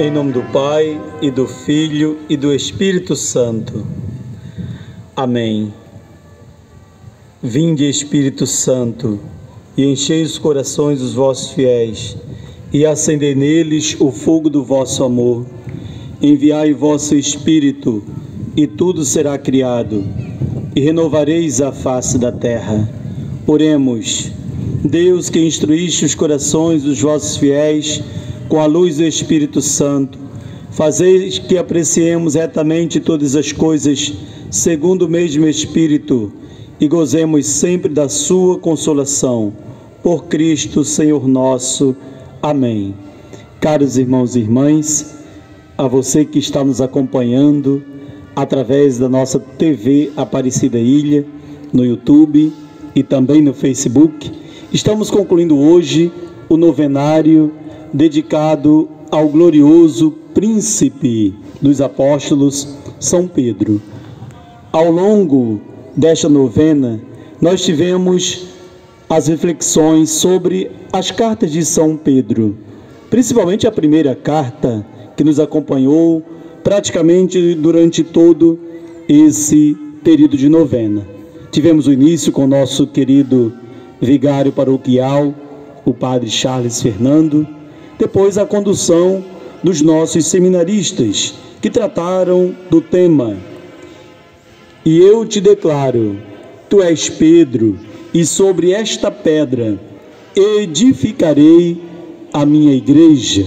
Em nome do Pai, e do Filho, e do Espírito Santo. Amém. Vinde, Espírito Santo, e enchei os corações dos vossos fiéis, e acendei neles o fogo do vosso amor. Enviai vosso Espírito, e tudo será criado, e renovareis a face da terra. Oremos. Deus, que instruíste os corações dos vossos fiéis com a luz do Espírito Santo, fazeis que apreciemos retamente todas as coisas segundo o mesmo Espírito e gozemos sempre da sua consolação. Por Cristo, Senhor nosso. Amém. Caros irmãos e irmãs, a você que está nos acompanhando através da nossa TV Aparecida Ilha, no YouTube e também no Facebook, estamos concluindo hoje o novenário dedicado ao glorioso príncipe dos apóstolos, São Pedro. Ao longo desta novena, nós tivemos as reflexões sobre as cartas de São Pedro, principalmente a primeira carta, que nos acompanhou praticamente durante todo esse período de novena. Tivemos o início com o nosso querido vigário paroquial, o padre Charles Fernando, depois a condução dos nossos seminaristas, que trataram do tema: E eu te declaro, tu és Pedro, e sobre esta pedra edificarei a minha igreja,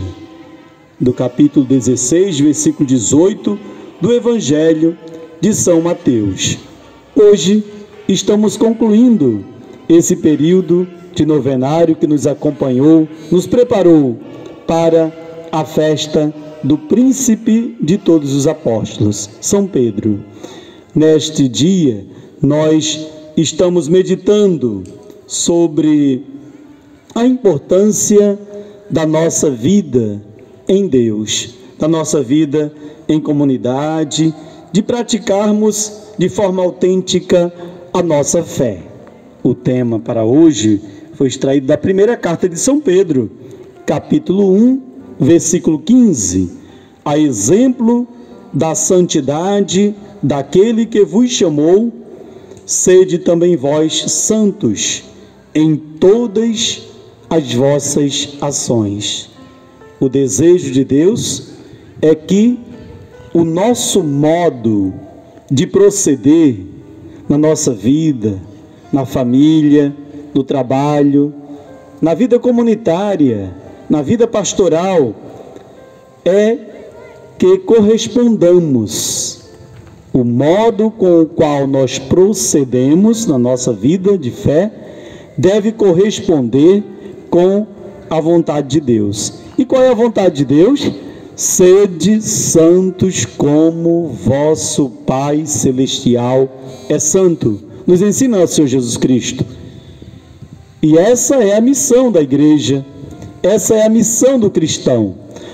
do capítulo 16, versículo 18, do Evangelho de São Mateus. Hoje estamos concluindo esse período de novenário que nos acompanhou, nos preparou para a festa do príncipe de todos os apóstolos, São Pedro. Neste dia, nós estamos meditando sobre a importância da nossa vida em Deus, da nossa vida em comunidade, de praticarmos de forma autêntica a nossa fé. O tema para hoje foi extraído da primeira carta de São Pedro, capítulo 1, versículo 15, a exemplo da santidade daquele que vos chamou, sede também vós santos em todas as vossas ações. O desejo de Deus é que o nosso modo de proceder na nossa vida, na família, no trabalho, na vida comunitária, na vida pastoral, é que correspondamos. O modo com o qual nós procedemos na nossa vida de fé deve corresponder com a vontade de Deus. E qual é a vontade de Deus? Sede santos como vosso Pai Celestial é santo. Nos ensina o Senhor Jesus Cristo. E essa é a missão da igreja. Essa é a missão do cristão.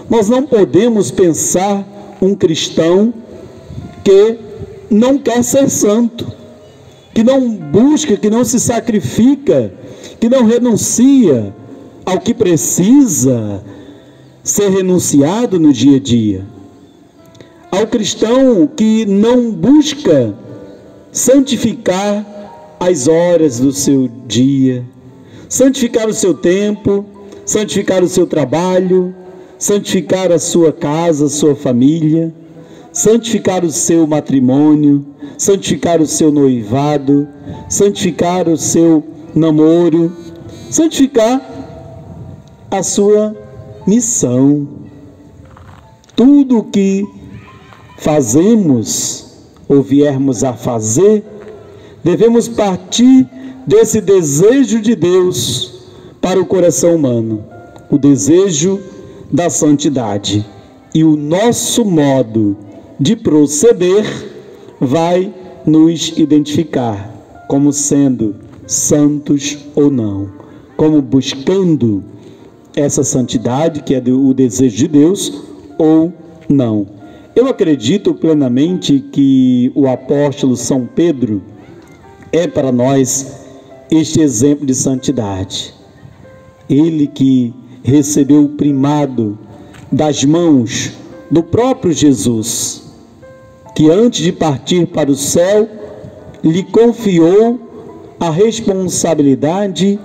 Nós não podemos pensar um cristão que não quer ser santo, que não busca, que não se sacrifica, que não renuncia ao que precisa ser renunciado no dia a dia. Ao cristão que não busca santificar as horas do seu dia, santificar o seu tempo, santificar o seu trabalho, santificar a sua casa, a sua família, santificar o seu matrimônio, santificar o seu noivado, santificar o seu namoro, santificar a sua missão. Tudo o que fazemos ou viermos a fazer, devemos partir desse desejo de Deus para o coração humano, o desejo da santidade. E o nosso modo de proceder vai nos identificar como sendo santos ou não, como buscando essa santidade que é o desejo de Deus ou não. Eu acredito plenamente que o apóstolo São Pedro é para nós este exemplo de santidade. Ele que recebeu o primado das mãos do próprio Jesus, que antes de partir para o céu, lhe confiou a responsabilidade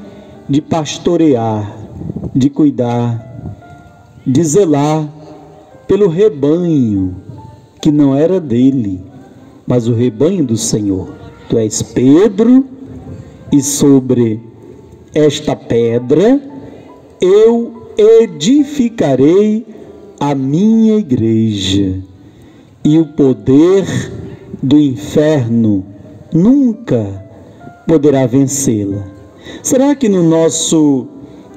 de pastorear, de cuidar, de zelar pelo rebanho que não era dele, mas o rebanho do Senhor. Tu és Pedro, e sobre esta pedra eu edificarei a minha igreja, e o poder do inferno nunca poderá vencê-la. Será que no nosso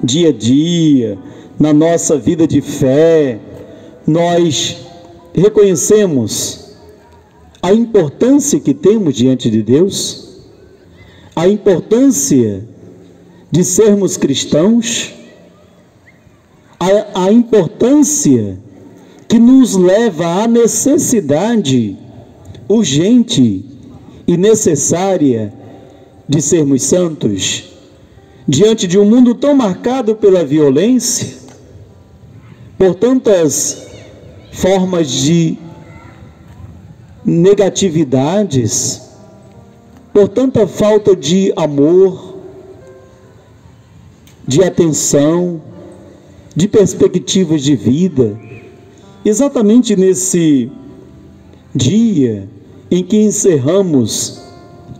dia a dia, na nossa vida de fé, nós reconhecemos a importância que temos diante de Deus? A importância de sermos cristãos? A importância que nos leva à necessidade urgente e necessária de sermos santos, diante de um mundo tão marcado pela violência, por tantas formas de negatividades, por tanta falta de amor, de atenção, de perspectivas de vida. Exatamente nesse dia em que encerramos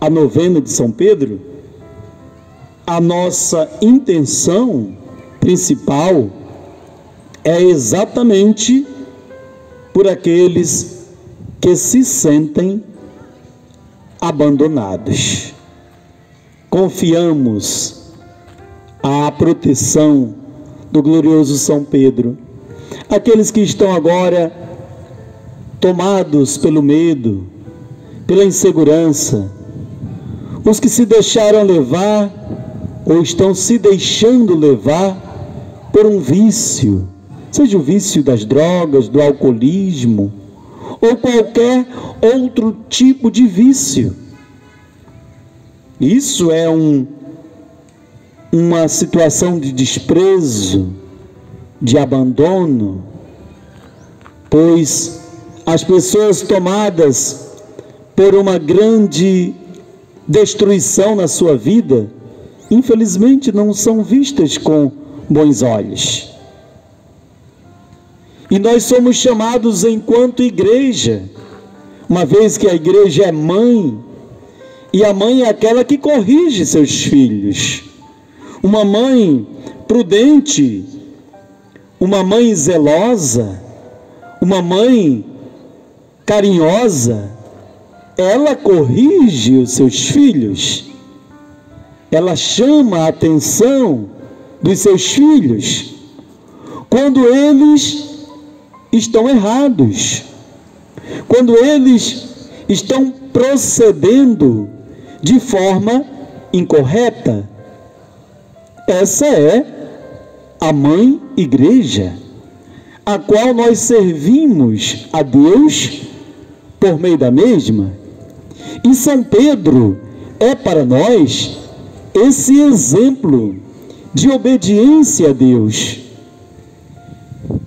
a novena de São Pedro, a nossa intenção principal é exatamente por aqueles que se sentem abandonados. Confiamos à proteção do glorioso São Pedro, aqueles que estão agora tomados pelo medo, pela insegurança, os que se deixaram levar ou estão se deixando levar por um vício, seja o vício das drogas, do alcoolismo ou qualquer outro tipo de vício. Isso é uma situação de desprezo, de abandono, pois as pessoas tomadas por uma grande destruição na sua vida, infelizmente não são vistas com bons olhos. E nós somos chamados enquanto igreja, uma vez que a igreja é mãe, e a mãe é aquela que corrige seus filhos. Uma mãe prudente, uma mãe zelosa, uma mãe carinhosa, ela corrige os seus filhos, ela chama a atenção dos seus filhos quando eles estão errados, quando eles estão procedendo de forma incorreta. Essa é a mãe igreja, a qual nós servimos a Deus por meio da mesma. E São Pedro é para nós esse exemplo de obediência a Deus,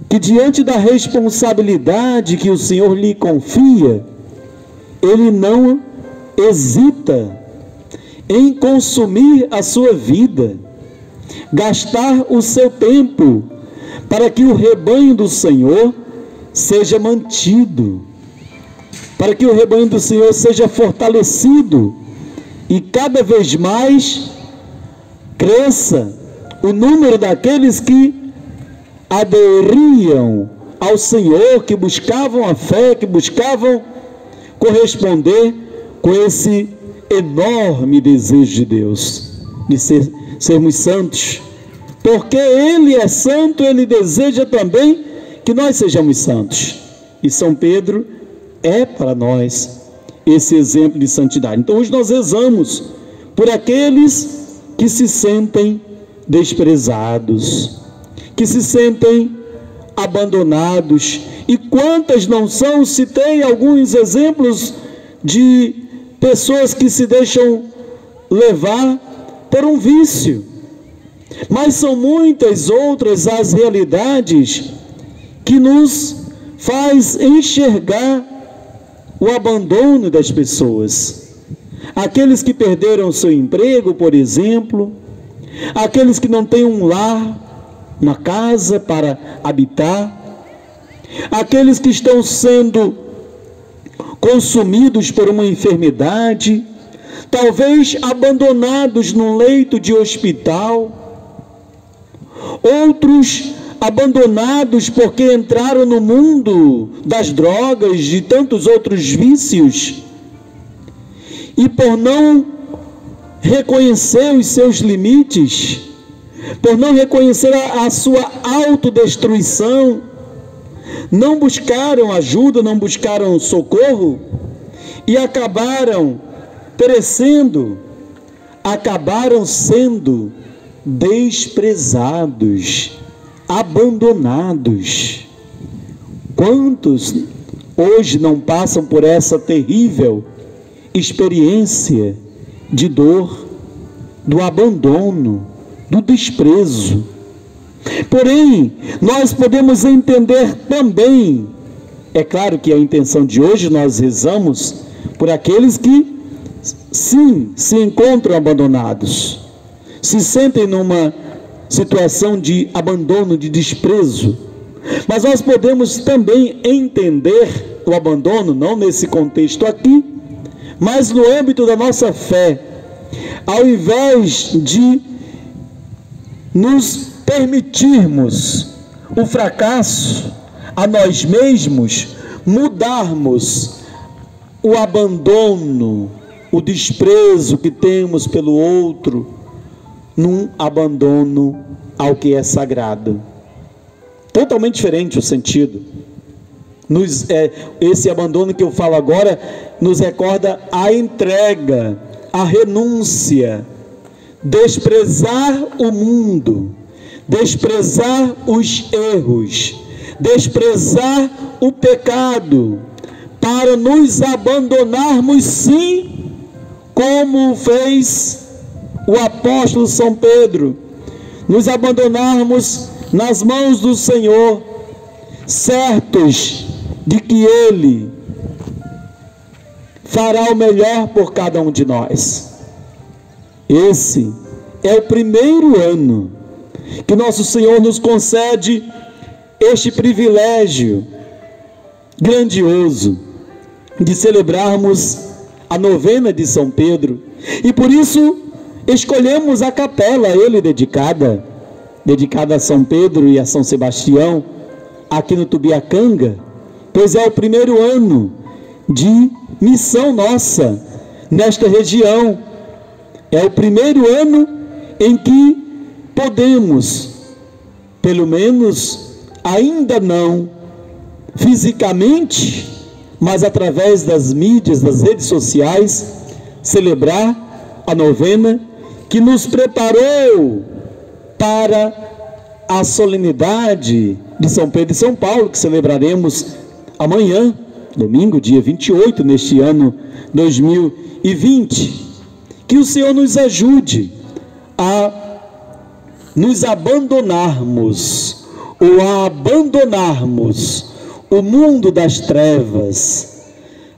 que diante da responsabilidade que o Senhor lhe confia, ele não hesita em consumir a sua vida, gastar o seu tempo para que o rebanho do Senhor seja mantido, para que o rebanho do Senhor seja fortalecido e cada vez mais cresça o número daqueles que aderiam ao Senhor, que buscavam a fé, que buscavam corresponder com esse enorme desejo de Deus, de sermos santos. Porque Ele é santo, Ele deseja também que nós sejamos santos. E São Pedro é para nós esse exemplo de santidade. Então hoje nós rezamos por aqueles que se sentem desprezados, que se sentem abandonados. E quantas não são? Citei alguns exemplos de pessoas que se deixam levar por um vício, mas são muitas outras as realidades que nos faz enxergar o abandono das pessoas. Aqueles que perderam seu emprego, por exemplo, aqueles que não têm um lar, uma casa para habitar, aqueles que estão sendo consumidos por uma enfermidade, talvez abandonados num leito de hospital, outros abandonados porque entraram no mundo das drogas, de tantos outros vícios, e por não reconhecer os seus limites, por não reconhecer a sua autodestruição, não buscaram ajuda, não buscaram socorro e acabaram perecendo, acabaram sendo desprezados, abandonados. Quantos hoje não passam por essa terrível experiência de dor, do abandono, do desprezo? Porém, nós podemos entender também, é claro que a intenção de hoje nós rezamos por aqueles que, sim, se encontram abandonados, se sentem numa situação de abandono, de desprezo, mas nós podemos também entender o abandono, não nesse contexto aqui, mas no âmbito da nossa fé. Ao invés de nos permitirmos o fracasso a nós mesmos, mudarmos o abandono, o desprezo que temos pelo outro, num abandono ao que é sagrado. Totalmente diferente o sentido. Esse abandono que eu falo agora nos recorda a entrega, a renúncia, desprezar o mundo, desprezar os erros, desprezar o pecado, para nos abandonarmos, sim, como fez o apóstolo São Pedro, nos abandonarmos nas mãos do Senhor, certos de que Ele fará o melhor por cada um de nós. Esse é o primeiro ano que nosso Senhor nos concede este privilégio grandioso de celebrarmos a novena de São Pedro, e por isso escolhemos a capela a ele dedicada a São Pedro e a São Sebastião, aqui no Tubiacanga, pois é o primeiro ano de missão nossa nesta região. É o primeiro ano em que podemos, pelo menos ainda não fisicamente, mas através das mídias, das redes sociais, celebrar a novena que nos preparou para a solenidade de São Pedro e São Paulo, que celebraremos amanhã, domingo, dia 28, neste ano 2020. Que o Senhor nos ajude a nos abandonarmos, ou a abandonarmos o mundo das trevas,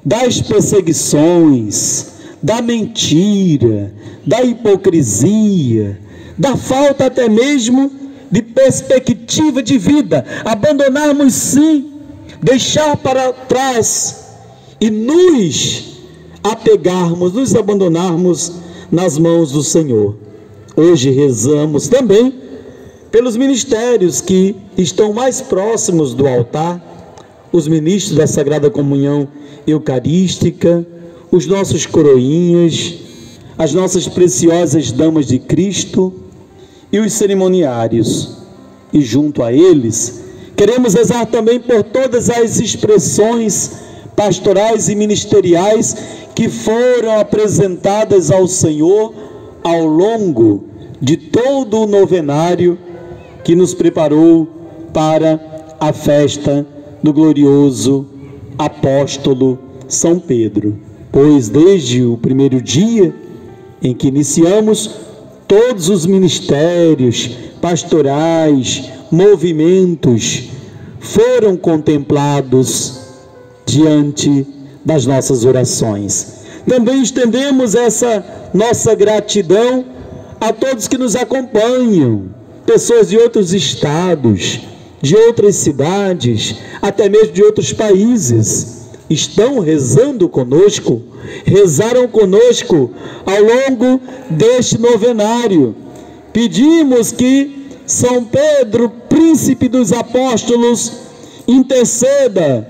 das perseguições, da mentira, da hipocrisia, da falta até mesmo de perspectiva de vida. Abandonarmos, sim, deixar para trás e nos apegarmos, nos abandonarmos nas mãos do Senhor. Hoje rezamos também pelos ministérios que estão mais próximos do altar, os ministros da Sagrada Comunhão Eucarística, os nossos coroinhas, as nossas preciosas damas de Cristo e os cerimoniários. E junto a eles, queremos rezar também por todas as expressões pastorais e ministeriais que foram apresentadas ao Senhor ao longo de todo o novenário que nos preparou para a festa do glorioso apóstolo São Pedro. Pois desde o primeiro dia em que iniciamos, todos os ministérios pastorais, movimentos foram contemplados diante das nossas orações. Também estendemos essa nossa gratidão a todos que nos acompanham, pessoas de outros estados, de outras cidades, até mesmo de outros países, estão rezando conosco, rezaram conosco ao longo deste novenário. Pedimos que São Pedro, príncipe dos apóstolos, interceda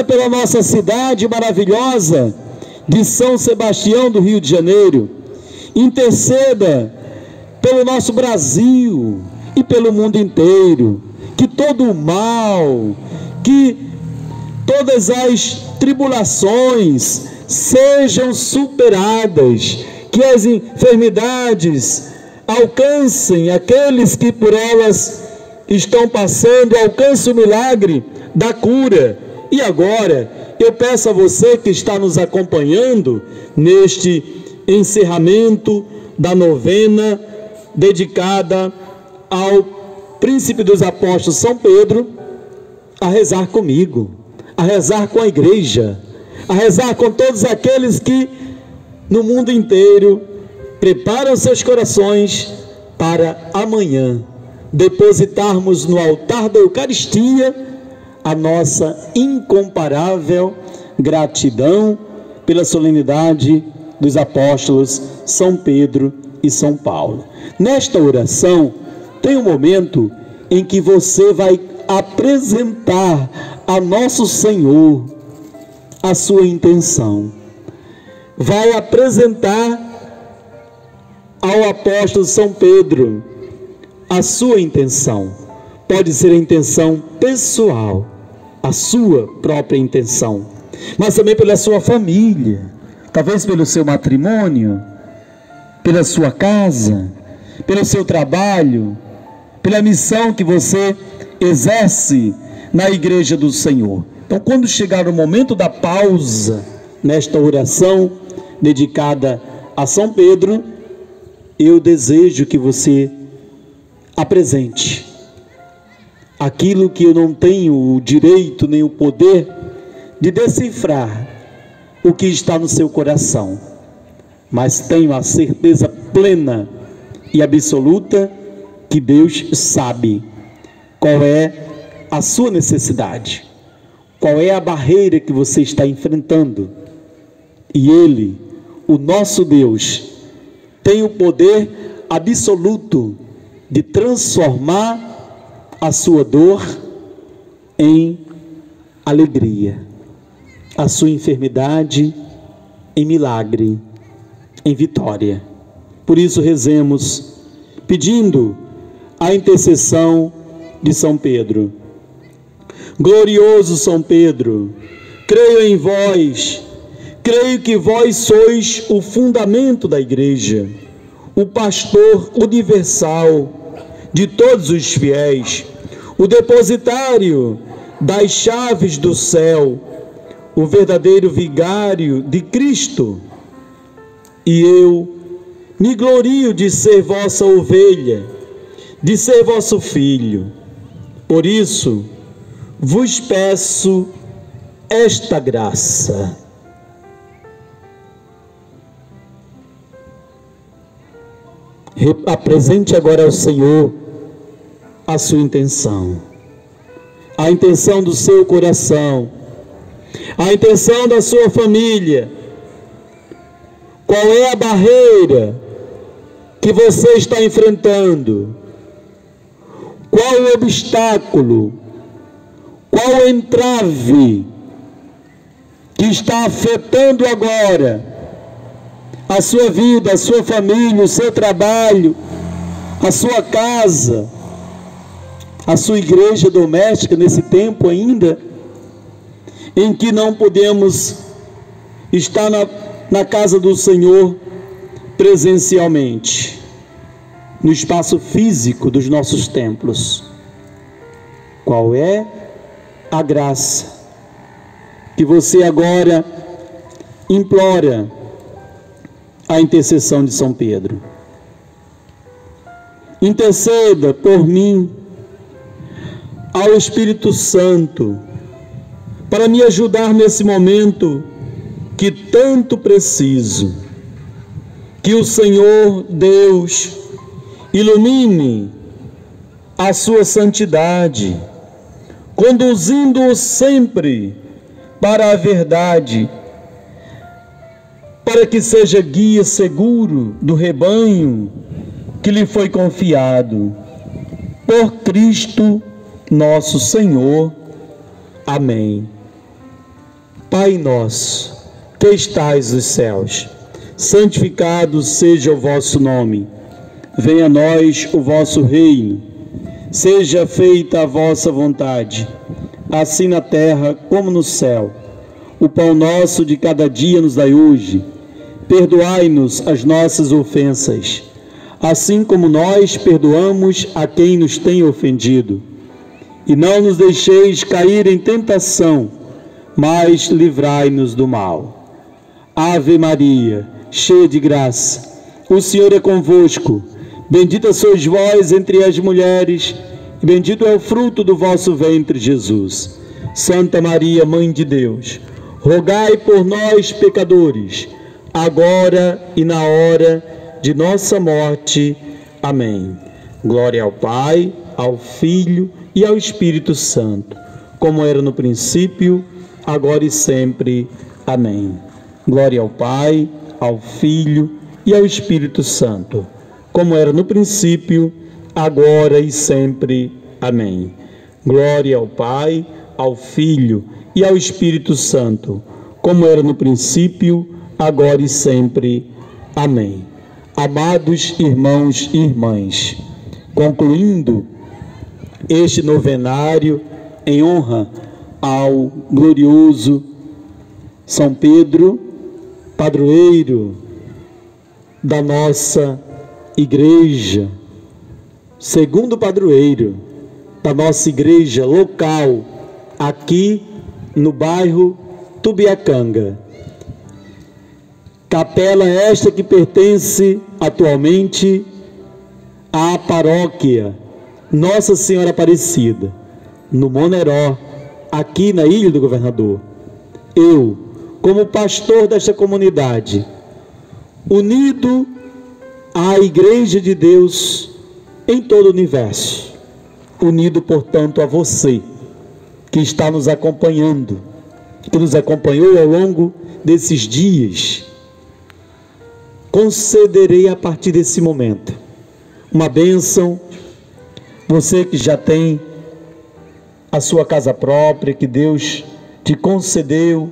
pela nossa cidade maravilhosa de São Sebastião do Rio de Janeiro, interceda pelo nosso Brasil e pelo mundo inteiro, que todo o mal, que todas as tribulações sejam superadas, que as enfermidades alcancem aqueles que por elas estão passando, alcance o milagre da cura. E agora, eu peço a você que está nos acompanhando neste encerramento da novena dedicada ao príncipe dos apóstolos São Pedro, a rezar comigo, a rezar com a igreja, a rezar com todos aqueles que no mundo inteiro preparam seus corações para amanhã depositarmos no altar da Eucaristia a nossa incomparável gratidão pela solenidade dos apóstolos São Pedro e São Paulo. Nesta oração, tem um momento em que você vai apresentar a nosso Senhor a sua intenção. Vai apresentar ao apóstolo São Pedro a sua intenção. Pode ser a intenção pessoal, a sua própria intenção, mas também pela sua família, talvez pelo seu matrimônio, pela sua casa, pelo seu trabalho, pela missão que você exerce na igreja do Senhor. Então, quando chegar o momento da pausa nesta oração dedicada a São Pedro, eu desejo que você apresente aquilo que eu não tenho o direito nem o poder de decifrar o que está no seu coração, mas tenho a certeza plena e absoluta que Deus sabe qual é a sua necessidade, qual é a barreira que você está enfrentando, e Ele, o nosso Deus, tem o poder absoluto de transformar a sua dor em alegria, a sua enfermidade em milagre, em vitória. Por isso rezemos, pedindo a intercessão de São Pedro. Glorioso São Pedro, creio em vós, creio que vós sois o fundamento da igreja, o pastor universal de todos os fiéis, o depositário das chaves do céu, o verdadeiro vigário de Cristo. E eu me glorio de ser vossa ovelha, de ser vosso filho. Por isso, vos peço esta graça. Apresente agora ao Senhor a sua intenção, a intenção do seu coração, a intenção da sua família. Qual é a barreira que você está enfrentando? Qual o obstáculo? Qual o entrave que está afetando agora a sua vida, a sua família, o seu trabalho, a sua casa, a sua igreja doméstica nesse tempo ainda, em que não podemos estar na casa do Senhor presencialmente, no espaço físico dos nossos templos? Qual é a graça que você agora implora a intercessão de São Pedro? Interceda por mim ao Espírito Santo para me ajudar nesse momento que tanto preciso. Que o Senhor Deus ilumine a sua santidade, conduzindo-o sempre para a verdade, para que seja guia seguro do rebanho que lhe foi confiado. Por Cristo nosso Senhor. Amém. Pai nosso, que estais nos céus, santificado seja o vosso nome. Venha a nós o vosso reino. Seja feita a vossa vontade, assim na terra como no céu. O pão nosso de cada dia nos dai hoje. Perdoai-nos as nossas ofensas, assim como nós perdoamos a quem nos tem ofendido. E não nos deixeis cair em tentação, mas livrai-nos do mal. Ave Maria, cheia de graça, o Senhor é convosco. Bendita sois vós entre as mulheres, e bendito é o fruto do vosso ventre, Jesus. Santa Maria, Mãe de Deus, rogai por nós, pecadores, agora e na hora de nossa morte. Amém. Glória ao Pai, ao Filho e ao Espírito Santo, como era no princípio, agora e sempre. Amém. Glória ao Pai, ao Filho e ao Espírito Santo, como era no princípio, agora e sempre. Amém. Glória ao Pai, ao Filho e ao Espírito Santo, como era no princípio, agora e sempre. Amém. Amados irmãos e irmãs, concluindo este novenário em honra ao glorioso São Pedro, padroeiro da nossa igreja, segundo padroeiro da nossa igreja local, aqui no bairro Tubiacanga. Capela esta que pertence atualmente à paróquia Nossa Senhora Aparecida, no Moneró, aqui na Ilha do Governador. Eu, como pastor desta comunidade, unido à Igreja de Deus em todo o universo, unido, portanto, a você que está nos acompanhando, que nos acompanhou ao longo desses dias, concederei a partir desse momento uma bênção. Você que já tem a sua casa própria, que Deus te concedeu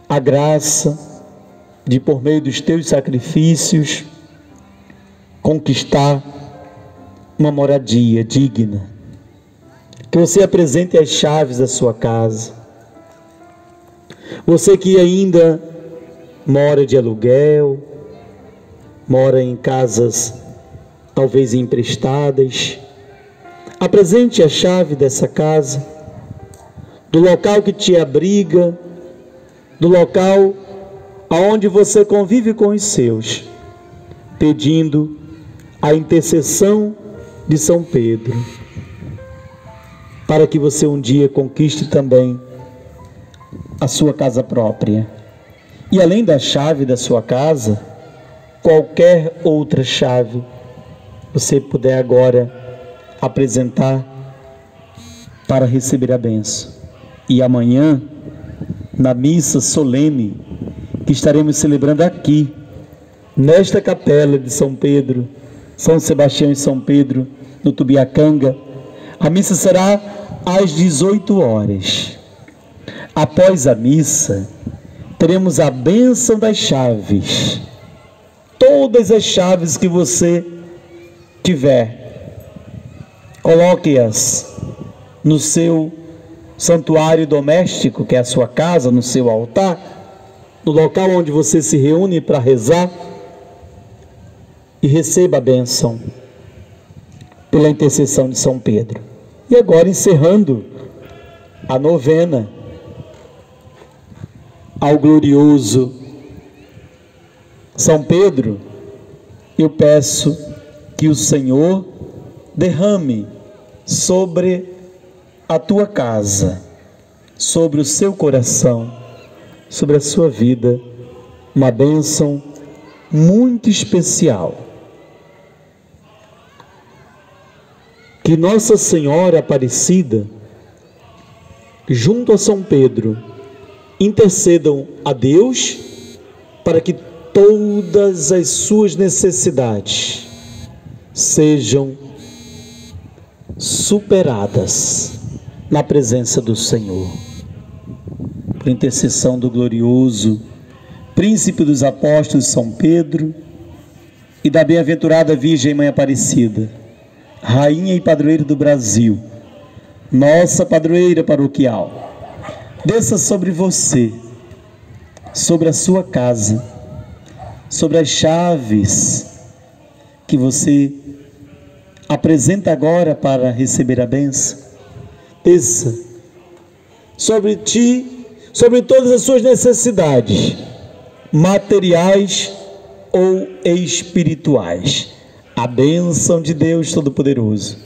a graça de, por meio dos teus sacrifícios, conquistar uma moradia digna. Que você apresente as chaves da sua casa. Você que ainda mora de aluguel, mora em casas talvez emprestadas, apresente a chave dessa casa, do local que te abriga, do local aonde você convive com os seus, pedindo a intercessão de São Pedro, para que você um dia conquiste também a sua casa própria. E além da chave da sua casa, qualquer outra chave você puder agora apresentar para receber a bênção. E amanhã, na missa solene que estaremos celebrando aqui, nesta capela de São Pedro, São Sebastião e São Pedro, no Tubiacanga. A missa será às 18 horas. Após a missa, teremos a bênção das chaves. Todas as chaves que você tiver, coloque-as no seu santuário doméstico, que é a sua casa, no seu altar, no local onde você se reúne para rezar, e receba a bênção pela intercessão de São Pedro. E agora, encerrando a novena ao glorioso São Pedro, eu peço que o Senhor derrame sobre a tua casa, sobre o seu coração, sobre a sua vida, uma bênção muito especial. Que Nossa Senhora Aparecida, junto a São Pedro, intercedam a Deus para que todas as suas necessidades sejam superadas na presença do Senhor. Por intercessão do glorioso Príncipe dos Apóstolos São Pedro e da bem-aventurada Virgem Mãe Aparecida, Rainha e Padroeira do Brasil, nossa padroeira paroquial, desça sobre você, sobre a sua casa, sobre as chaves que você apresenta agora para receber a bênção. Desça sobre ti, sobre todas as suas necessidades, materiais ou espirituais. A bênção de Deus Todo-Poderoso,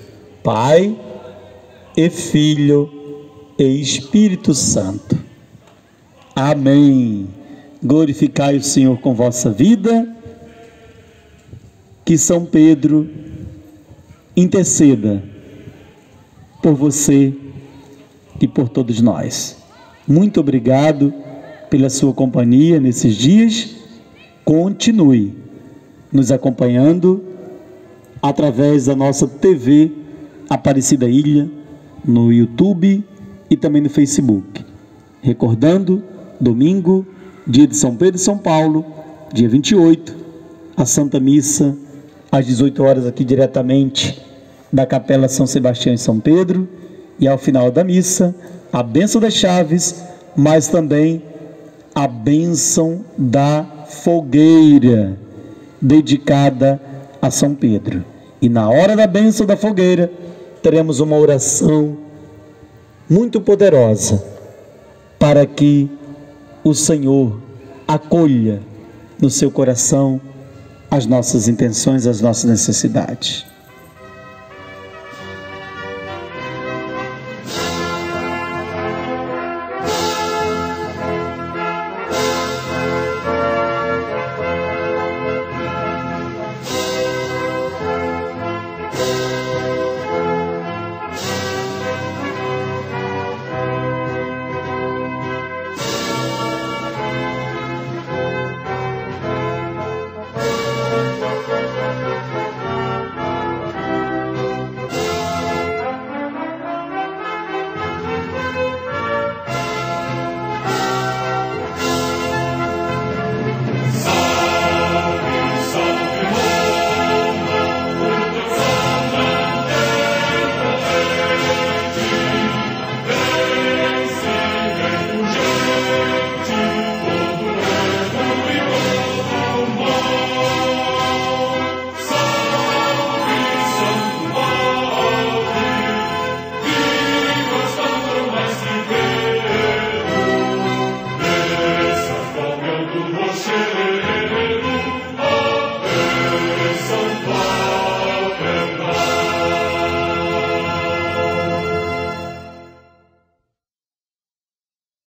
Pai e Filho e Espírito Santo. Amém. Glorificai o Senhor com vossa vida. Que São Pedro interceda por você e por todos nós. Muito obrigado pela sua companhia nesses dias. Continue nos acompanhando através da nossa TV Aparecida Ilha, no YouTube e também no Facebook. Recordando, domingo, dia de São Pedro e São Paulo, dia 28, a Santa Missa, às 18 horas, aqui diretamente da Capela São Sebastião e São Pedro, e ao final da missa, a bênção das chaves, mas também a bênção da fogueira, dedicada a São Pedro. E na hora da bênção da fogueira, teremos uma oração muito poderosa para que o Senhor acolha no seu coração as nossas intenções, as nossas necessidades.